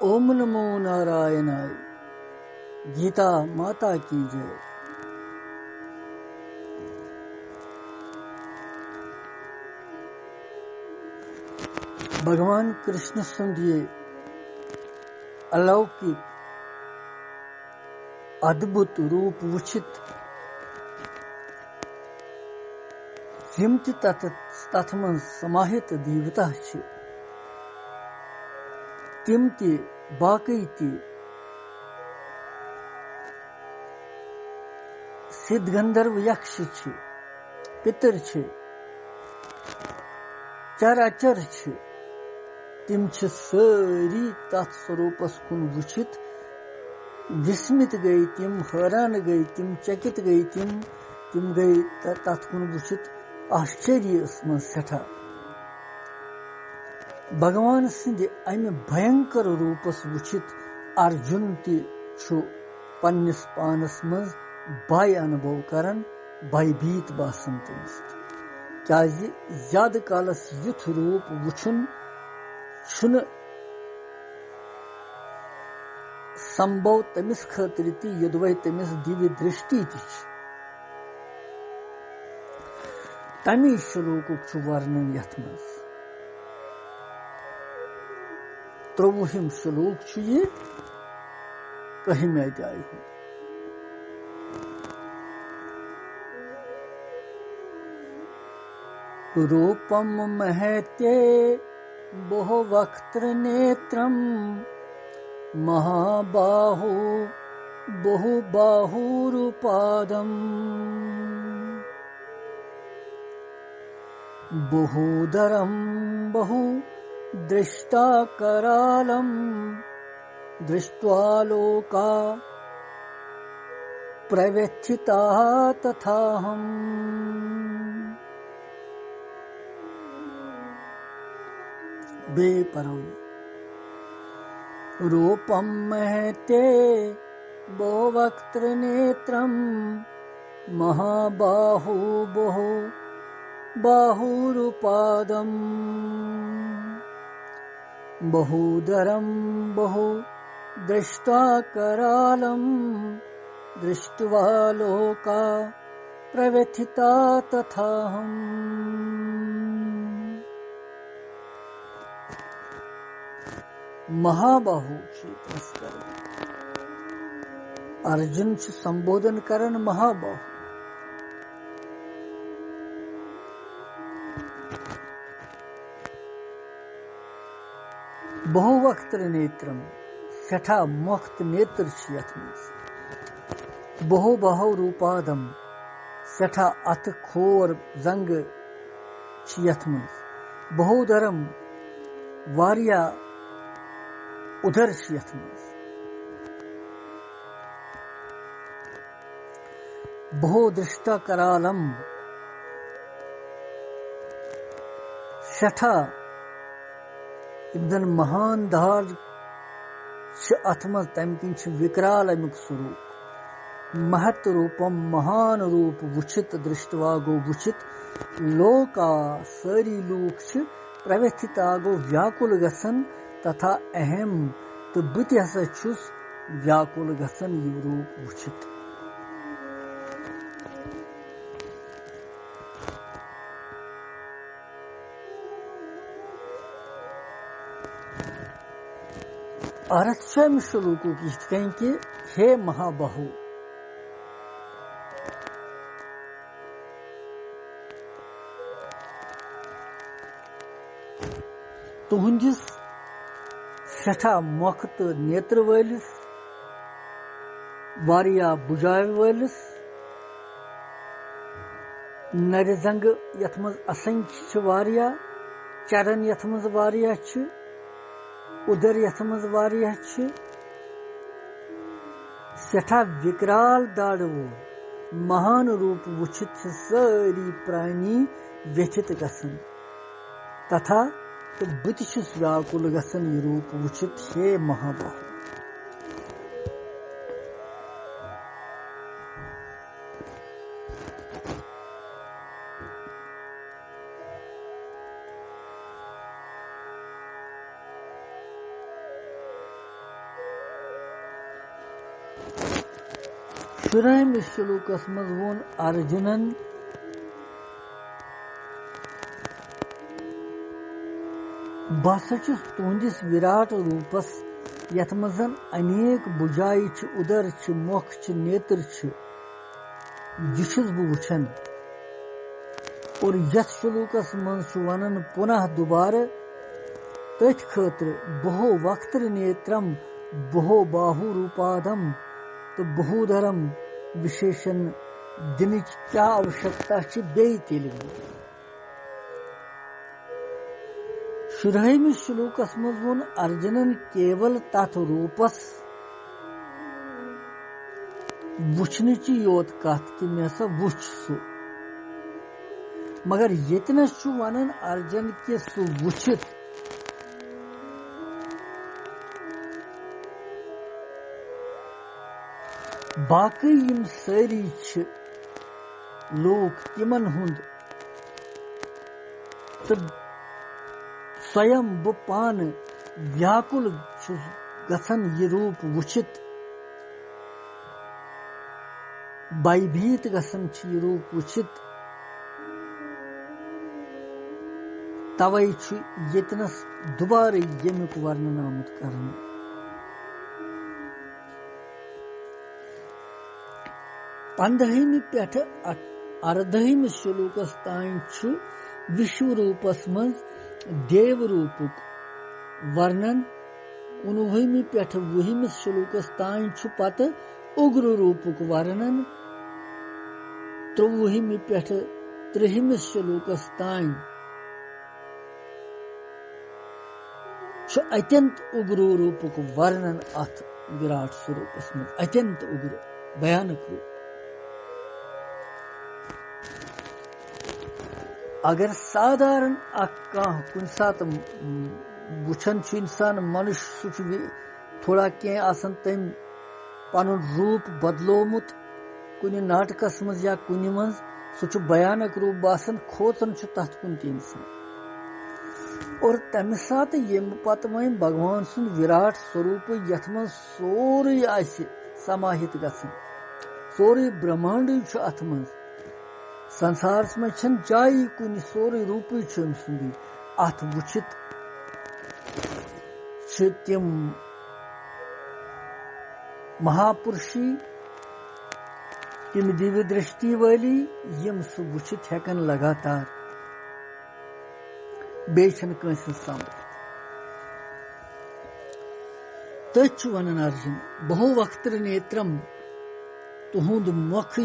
ओम नमो नारायणाय। गीता माता की जय। भगवान कृष्ण संगे अलौकिक अद्भुत रूप वुचित यम तथ मन समाहित दीवता तिम ते बाकी ते सिद्ध गंधर्व यक्ष पितर चर अचर तिम सारी तथ स्वरूपस कुन वुचित विस्मित गई तिम, हैरान गई तिम, चकित गई तिम गई तथ कुन वुचित आश्चर्य मन सठा। भगवान सिंध अमि भयंकर रूपस वुचित अर्जुन ति पन्निस पानस मज भय अनुभव करन, भयभीत बासन तमिस। क्याजि ज्यादा कालस युथ रूप वुचुन छुन संभव तमिस खतर ति यदवै तमिस दिव्य दृष्टि ति। तमी श्लोकुक वर्णन यथ मज 23 श्लोक ये 1 अध्याय हूँ। रूपम महत्ये बहुवक्त्र नेत्रम महाबाहु बहुबाहुरुपादम बहुदरम बहु दृष्टाकरालम दृष्ट्वा लोका प्रव्यथिताः तथाहम्। बेपरवी रूपम महते बहुवक्त्र नेत्रम महाबाहु बहु बाहुरुपादम बहुदरम बहु दृष्टाकरालम दृष्ट्वा लोका प्रव्यथिता तथाहम्। महाबाहु अर्जुन से संबोधन करन महाबाहु। बहुवक्त्र नेत्रम सठा मुक्त नेत्र बहुबाहु रूपादम सठा अथ खोर जंग बहुदरम वारिया उधर बहुदृष्टा करालम सठा इमदन महान धार अथमज तम किन विकराल अमुक स्वरूप महत रूपम महान रूप वुचित दृष्टवा गो वुचित लोका सारी लूक प्रव्यथिता गो व्याकुल गसन तथा अहम तो बत हसा छुस व्याकुल गसन यह रूप वुचित। अर्थ श्लोकों की कहें कि हे महाबाहु तुहंदिस सठा मोख तो नेत्र वलिस वारिया बुझाव वलिस नर जंग यथ मज असंख्य वारिया चरन यथ मज वारिया उधर यथ मज वारिया सठा विकराल दाड़ वो महान रूप वुचित सारी प्राणी व्यथित गसन तथा तो बत व्याकुल गसन यह रूप वुचित हे महाबाहु। शुराहम श्लोकस मज वोन अर्जुनन बसा तुंदिस विराट रूपस यथ मजन अनेक बुझाई उदर मुख नेत्र यह वुछन और यथ श्लोकस मज वनन पुनः दोबारा तथ खतर बहो वक्त्र नेत्रम बहो बाहु रूपाधम तो बहुधरम विशेषण दिन क्या आवश्यकता बे तेल शुरहम श्लोकस मज वोन अर्जुनन केवल तथ रूपस वुचनच योत कथ कि मे सा वुच सु मगर यतनस वनन अर्जुन कि सु वुचित बाकी यम सारी लोग तिमन हुंद तो स्वयं बह पान व्याकुल गसन यह रूप वुचित भयभीत गसन यह रूप वुचित तवै यतनस दोबारा यमुक वर्णन आमुत करने पंद्रहमि पेठ अर्धहमि श्लोकस तान विश्व रूपस मज देव रूपक वर्णन 19 पेठ 20 श्लोकस तान पत उग्र रूपक वर्णन 23 पेठ 30 श्लोकस तान अत्यंत उग्र रूपक वर्णन अथ विराट स्वरूपस मज अत्यंत उग्र भयानक रूप अगर साधारण कुन सात वुछन इंसान मनुष्य सह थोड़ा कह तम पन रूप बदलोमुत कुन नाटकस मज या कुन मज सह भयानक रूप बासन खोचन तथ कुन इंसान और तमि सात यम पत वह भगवान सुंद विराट स्वरूप यथ मज सोरे समाहित गसन सोरे ब्रह्मांड अथ मज संसार में जाय कुन सोरे रूप सुंदी अथ वुचित तिम महापुरुषी तिम दिव्य दृष्टि वाली यम सु वुचित हेकन लगातार बेचन कंस सामने तथ वनन अर्जुन बहु वक्त्र नेत्रम तुहुंद मुख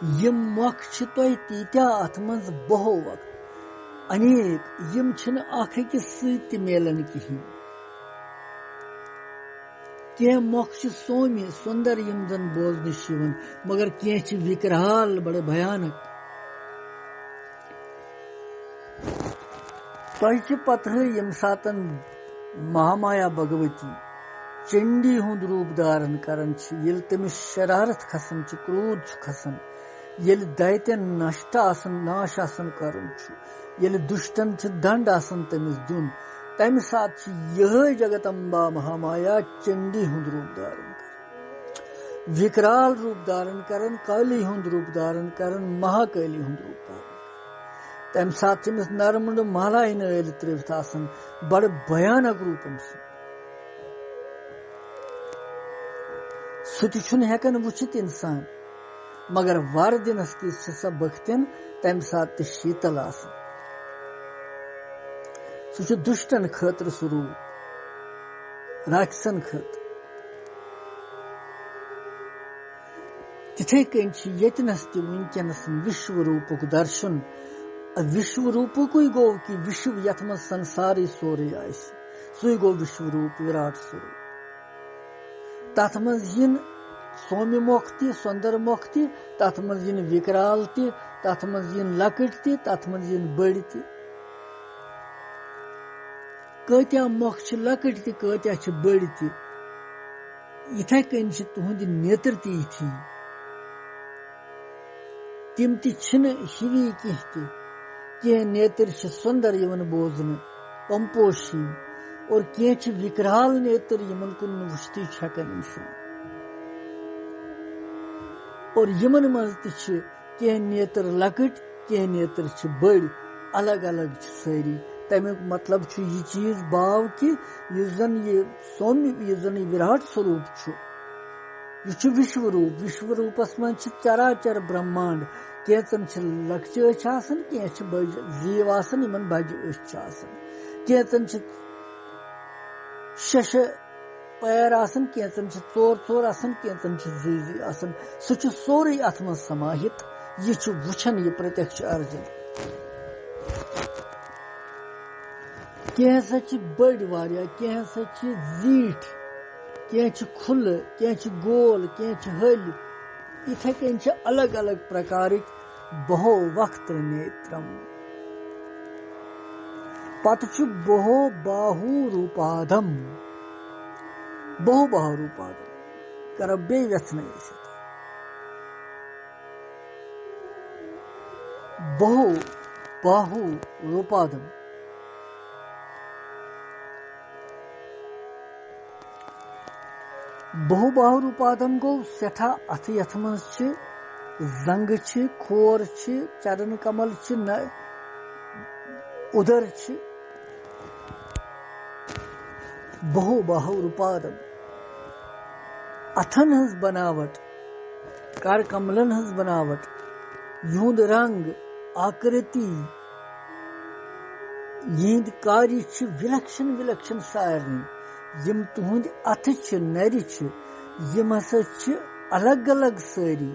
यम मुख तुह तीत्या अथ मज बहु वक्त अनेक यम अखिस सत मिलान कहें कह मुख सोम्य सुंदर यम जन बोजन मगर कह विकराल बड़े भयानक तुह पत यम सातन महामाया भगवती चंडी हुंद रूप धारण करन तमिस शरारत खसन क्रोध खसन येल दैत्यन नष्ट नाश करन येल दुष्टन दंड तमिस दुन तमि सात यह जगदम्बा महामाया चंडी हुंद रूप धारण कर विकराल रूप धारण करन काली हुंद रूप धारण करन महाकाली हुंद रूप धारण तम सात तमिस नरमुंड मालाय नल त्रिवत बड़ भयानक रूपम सह हेकन वुचित इंसान मगर वर दिनस की सा बख्तिन तम सात शीतल सह दुष्टन खतर स्वरूप राक्षसन खतर तिथे कन यतनस वनकनस विश्व रूपक दर्शन विश्व रूपक गो कि विश्व यथ मज संसार सोरे सु गो विश्व रूप विराट स्वरूप तथ मज सौम्य मुख सुंदर मुख तथ मज विकराल तथ मज लकट तथ मज बड़ कत्या मुख लकट कत्या बड़ इथे कन तुहद नेत्र यथी तिम हिवी कह नेत्र सुंदर बोजन पंपोशी और कह विकराल नेत्र यमन कुन वुश्ती हकन इंसान और यमन मज कह नेत्र लकट कह नेत्र बड़ अलग अलग सारी तमिक मतलब यह चीज बाव कि जन यह सौम्य जन विराट स्वरूप यह विश्वरूप विश्वरूपस मन चराचर ब्रह्मांड कैचन लक्चि अचन कह बज जीव आसन इन बज कैचन शश पैर आसन कैचन चोर चोर आसन कैचन जी आसन सह सोरे अथ मज समाहित यह वुछन यह प्रत्यक्ष अर्जुन कह सा बड़ वारिया कह सा जीठ कह खुल कह गोल कह हल इथे कन अलग अलग प्रकार बहो वक्त नेत्रम पत बहो बाहु रूपाधम बहु बाहु रूपाधम कर बे व्यथन बहु बाहु रूपाधम बहुबाहु रूपाधम गो सठा अथ यथ मज जंग खोर चरण कमल उदर बहुबाहु रूपाधम अथन हज बनावट कर कमलन हज बनावट युंद रंग आकृति यिंद कार्य विलक्षण विलक्षण सारनी यम तुहद अथ नर यम हसा अलग अलग सारी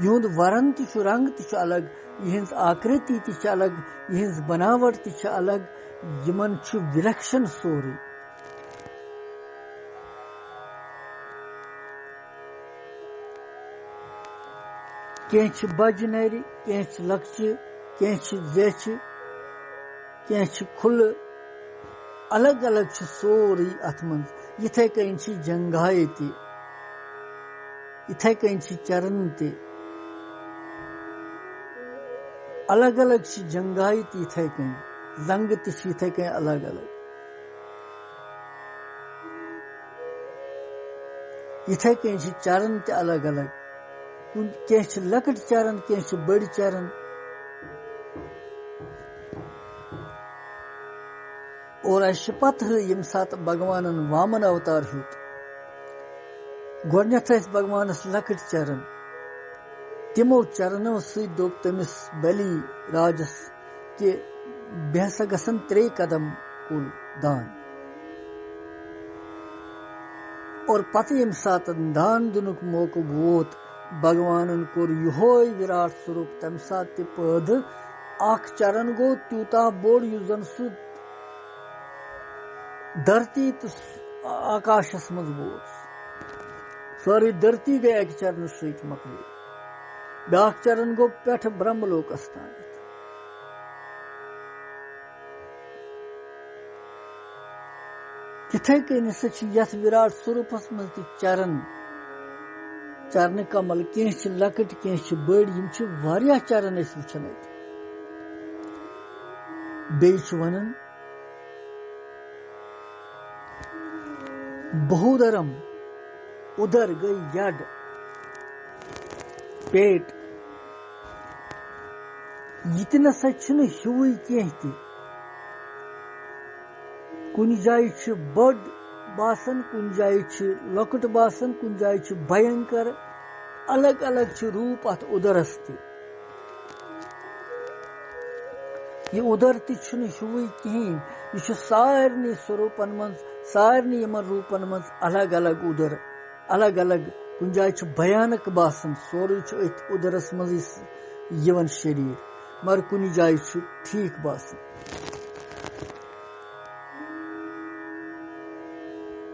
युंद वरन तु रंग तु अलग यहज आकृति ति अलग यहज बनावट ति अलग यमन विलक्षण सोरे कह बज नर कह लक्चि कह जेच कह खुल अलग अलग सोरी अथ मज इथे कन जंगाए इथे कन चरण ते अलग अलग जंगाए इथे कन जंग इथे कन अलग अलग इथे कन चरण ते अलग अलग कह लकट चरण कह बड़ चरण और अश पत यम सात भगवान वामन अवतार हेत गोडनेथ भगवानस लकट चरण तिमो चरणों सो तमिस बलि राजस कि बे हसा गसन 3 कदम कुल दान और पत यम सात दान दुनुक मौक वोत भगवान कोर यहोय विराट स्वरूप तम सात पद आख चरण गो त्यूता बोड़ युजन सु धरती तो आकाशस मज बोस सारी धरती गई एक चरण सत मकल ब्याक चरण गो पेठ ब्रह्मलोकस तान तिथे कन यथ विराट स्वरूपस मज चरण चरण कमल कह लकट कह बड़ यम चरण वुचन बे वन बहुदरम उदर गई यड पेट यह नसा हुई कह कुन जाय बड़ बासन कुन जाय लकुट बासन कुन जाय भयंकर अलग अलग रूप अत उदरस यह उदर हुई कहें यह सारे स्वरूपन मज सारे यमन रूपन मज अलग अलग उदर अलग अलग कुन जाय भयानक बासन सोरे उदरस मज यवन शरीर मगर कुन जाय ठीक बासन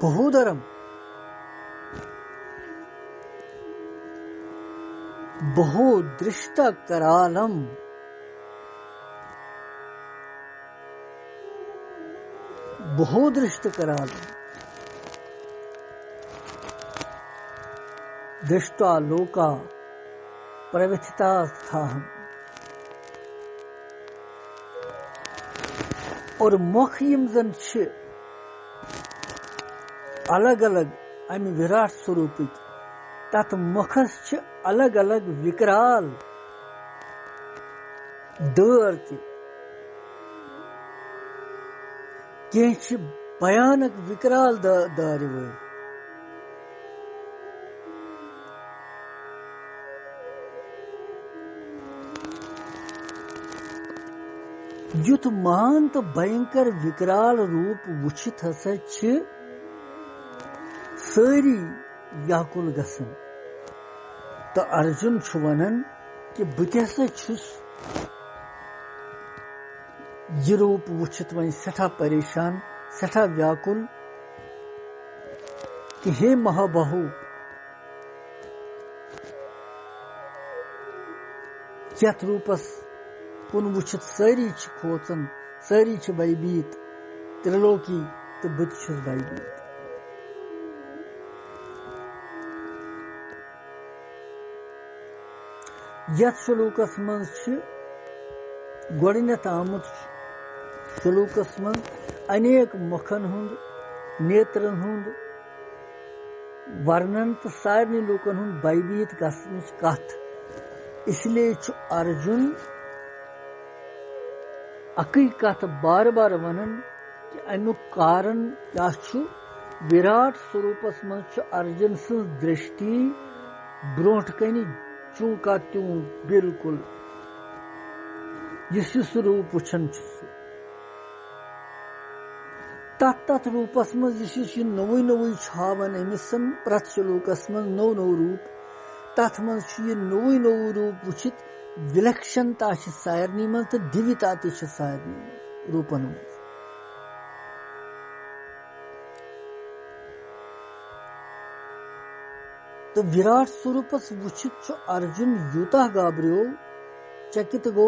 बहुदरम बहुदृष्ट करालम बहुदृष्ट करालम दृष्टा लोका प्रव्यथिता स्थाहम और मुख यम जन अलग अलग अमि विराट स्वरूप तथ मुखस अलग अलग विकराल दर कह भयानक विकराल दार वर युथ महान तो भयंकर विकराल रूप वुचित हसा सारी व्याकुल गसन तो अर्जुन वनन कि बसा यह रूप वुचित वन सठा परेशान सठा व्याकुल कि हे महाबाहु यथ रूपस कुन वुचित सारी खोचन सारी भयभीत त्रिलोकी तो बत भयभीत यथ श्लोकस मज गोडनेथ आमुत श्लोकस मज अनेक मुखन हुंद नेत्रन हुंद वर्णन तो सारे लूकन हुंद भयभीत गसनच कथ इसलिए अर्जुन अकई कथ बार बार वनन कि अमुक कारण क्या विराट स्वरूपस मज अर्जुन सं दृष्टि ब्रोट कन चूं का त्यूं बिल्कुल यह रूप वुचन तथ रूपस मज नवु नवु हावन अमिसन प्रथ श्लोकस मज नौ नौ रूप तथ मज नवु नवु रूप वुचित विलक्षणता सारनी मज तो दिव्यता सारनी रूपन मज तो विराट स्वरूपस वुचित अर्जुन यूता गाब्रियो चकित गो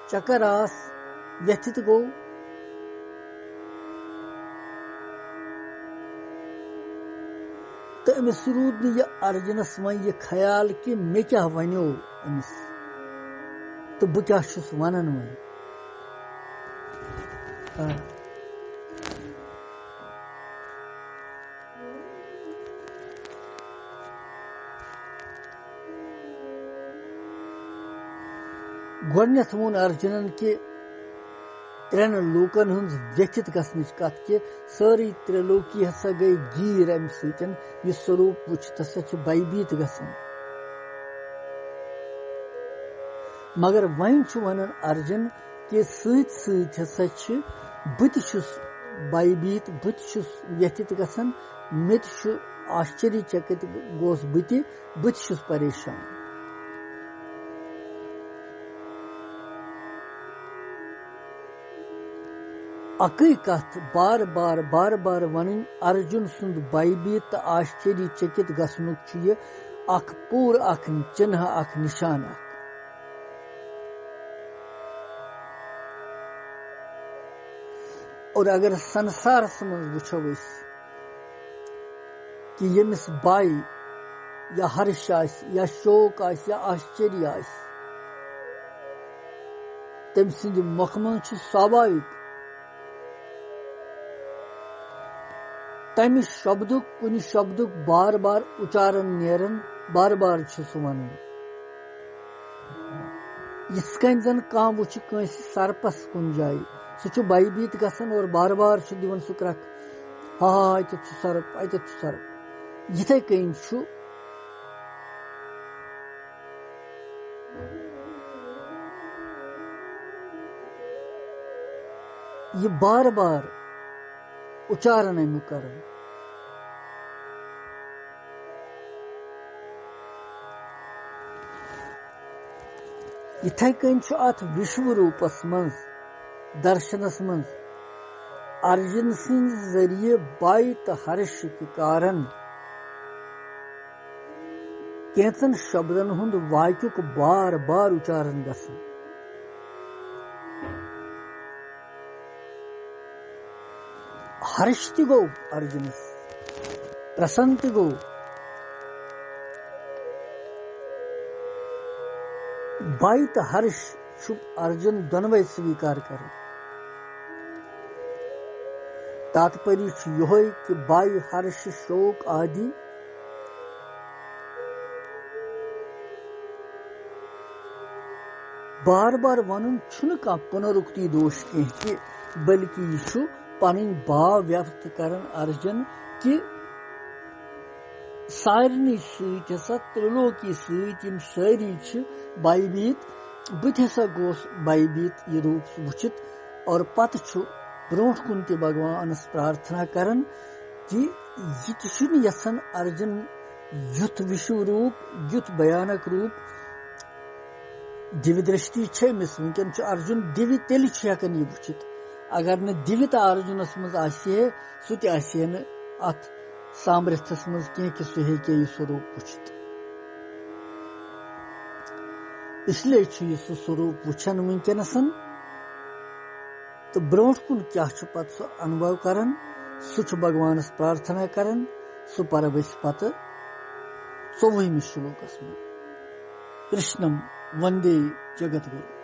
चकर आस व्यथित गो तो अमिस रूद यह अर्जुनस वन यह ख्याल कि मे क्या वनो अमिस तो बह क्या वनन वन गोडनेथ वोन अर्जुनन कि त्रेन लोकन हुंद व्यथित गसनच कथ कि सारी त्रिलोकी हसा गई गीर अम सतन यह स्वरूप वुचित हसा भयभीत गसन मगर वन वनन अर्जुन कि सत हसा बत भयभीत बत व्यथित गसन मे आश्चर्यचकित गोस बत परेशान अकई कथ बार बार वन अर्जुन सुंद भयभीत तो आश्चर्यचकित गसनुक अख पूर अख चिन्ह अख निशान और अगर संसार मज वुचो कि यमिस बाई या हर्ष या शोक या आश्चर्य तम सिंद मुख मज स्वाभाविक तमि शब्दुक कुन शब्दुक बार बार उच्चारण नेरन बार बार वन यिथ कन जन कह वुच सरपस कुन जाय सह भयभीत गसन और बार बार दिवन सह क्रक हा अत सरप यिथे कन यह बार बार उच्चारण अमुक कर इथे कन अथ विश्व रूपस मज दर्शनस मज अर्जुन सिंद जरिए बाई तो हर्ष के कारण कैंचन शब्दन हुंद वाक्युक बार बार उच्चारण गसन हर्ष ति गो अर्जुनस प्रसन्न ति गो बाई तो हर्ष अर्जुन दोनवे स्वीकार कर तात्पर्य यह कि बाई हर्ष शोक आदि बार बार वन कह पुनरुक्ति दोष कह बल्कि यह पन भाव व्यक्त करन अर्जुन कि सारनी ससा त्रिलोकी सारी बाईबीत बत हसा गोस बाईबीत यह रूप वुचित और पत ब्रोट कुन ते भगवानस प्रार्थना करन कि यह यसन अर्जुन युथ विश्व रूप युथ भयानक रूप दिव्य दृष्टि अमिस वनकन अर्जुन दिव्य तेल हेकन यह वुचित अगर न दिव्य तो अर्जुनस मज आहे सह तह न अत सामर्थ्यस मज कह कि सह हे यह स्वरूप वुचित इसलिए सह स्वरूप वुचन वनकनस तो ब्रोट कुन क्या पत सह अनुभव करन सह भगवानस प्रार्थना करन सह परवश पत 24वें श्लोकस में कृष्णम वंदे जगत गुरु।